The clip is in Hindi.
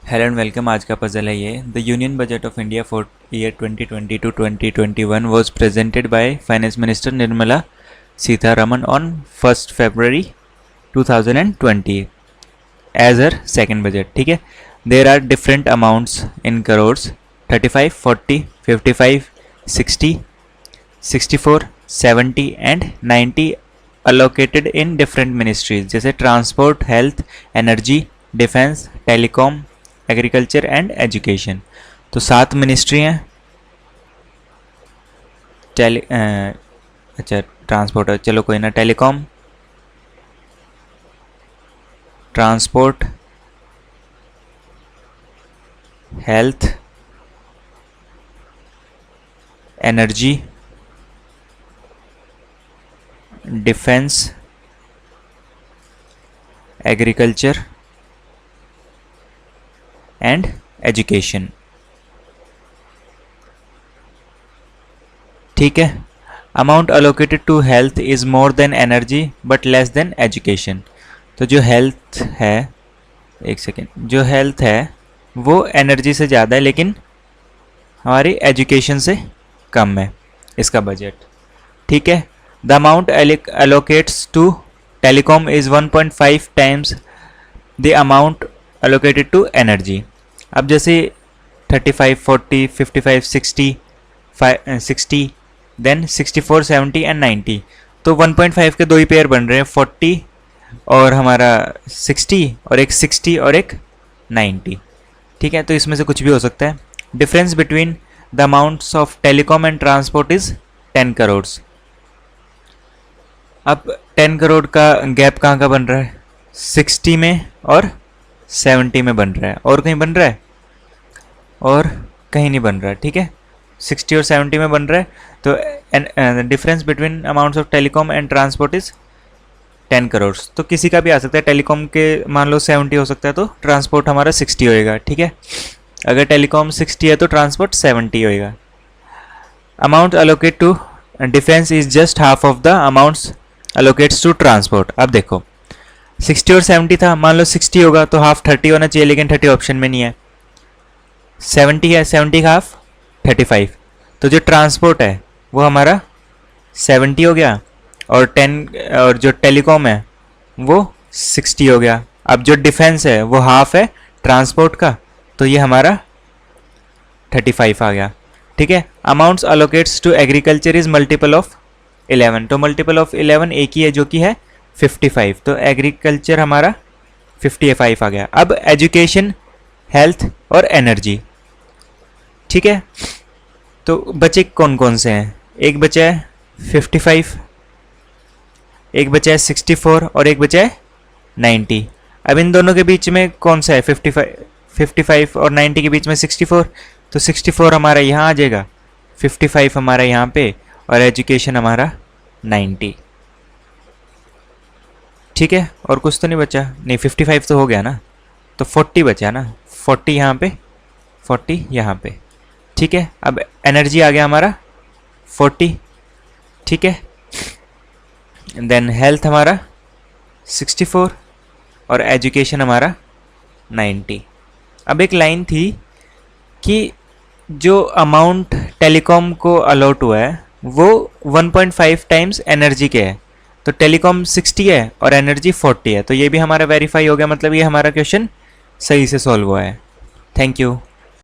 Hello and welcome. आज का पजल है ये। The union budget of India for year 2020 two 2021 was presented by finance minister Nirmala Sitharaman on 1st February 2020 as her second budget. ठीक है, there are different amounts in crores 35, 40, 55, 60, 64, 70 and 90 allocated in different ministries जैसे transport, health, energy, defence, telecom, agriculture and education. तो 7 मिनिस्ट्री हैं। अच्छा, ट्रांसपोर्ट, चलो कोई ना, telecom, transport, health, energy, defence, agriculture and education. ठीक है, amount allocated to health is more than energy but less than education. तो जो हेल्थ है, एक सेकेंड, जो हेल्थ है वो एनर्जी से ज़्यादा है लेकिन हमारी एजुकेशन से कम है इसका बजट। ठीक है, the amount allocates to telecom is 1.5 times the amount allocated to energy. अब जैसे 35, 40, 55, 60 देन 64, 70 एंड 90, तो 1.5 के दो ही पेयर बन रहे हैं, 40 और हमारा 60 और एक 60 और एक 90। ठीक है, तो इसमें से कुछ भी हो सकता है। Difference between the amounts of telecom and transport is 10 crore. अब 10 करोड़ का गैप कहाँ का बन रहा है? 60 में और 70 में बन रहा है, और कहीं बन रहा है? और कहीं नहीं बन रहा है। ठीक है, 60 और 70 में बन रहा है। तो difference between amounts of telecom and transport is 10 crore. तो किसी का भी आ सकता है, टेलीकॉम के मान लो 70 हो सकता है तो ट्रांसपोर्ट हमारा 60 होएगा। ठीक है, अगर टेलीकॉम 60 है तो ट्रांसपोर्ट 70 होएगा। Amount allocate to defence is just half of the amounts allocates to transport. अब देखो 60 और 70 था, मान लो 60 होगा तो हाफ 30 होना चाहिए, लेकिन 30 ऑप्शन में नहीं है। 70 है, 70 का हाफ 35, तो जो ट्रांसपोर्ट है वो हमारा 70 हो गया और 10 और जो टेलीकॉम है वो 60 हो गया। अब जो डिफेंस है वो हाफ है ट्रांसपोर्ट का, तो ये हमारा 35 आ गया। ठीक है, amounts allocates to agriculture is multiple of 11, तो मल्टीपल ऑफ 11 एक ही है जो कि है 55, तो एग्रीकल्चर हमारा 55 आ गया। अब एजुकेशन, हेल्थ और एनर्जी। ठीक है, तो बचे कौन कौन से हैं? एक बचा है 55, एक बचा है 64 और एक बचा है 90। अब इन दोनों के बीच में कौन सा है? 55 और 90 के बीच में 64, तो 64 हमारा यहाँ आ जाएगा, 55 हमारा यहाँ पे, और एजुकेशन हमारा 90। ठीक है, और कुछ तो नहीं बचा? नहीं, 55 तो हो गया ना, तो 40 बचा ना, 40 यहाँ पे, 40 यहाँ पे। ठीक है, अब एनर्जी आ गया हमारा 40। ठीक है, देन हेल्थ हमारा 64 और एजुकेशन हमारा 90। अब एक लाइन थी कि जो अमाउंट टेलीकॉम को अलॉट हुआ है वो 1.5 टाइम्स एनर्जी के है, तो टेलीकॉम 60 है और एनर्जी 40 है, तो ये भी हमारा वेरीफाई हो गया, मतलब ये हमारा क्वेश्चन सही से सॉल्व हुआ है। Thank you.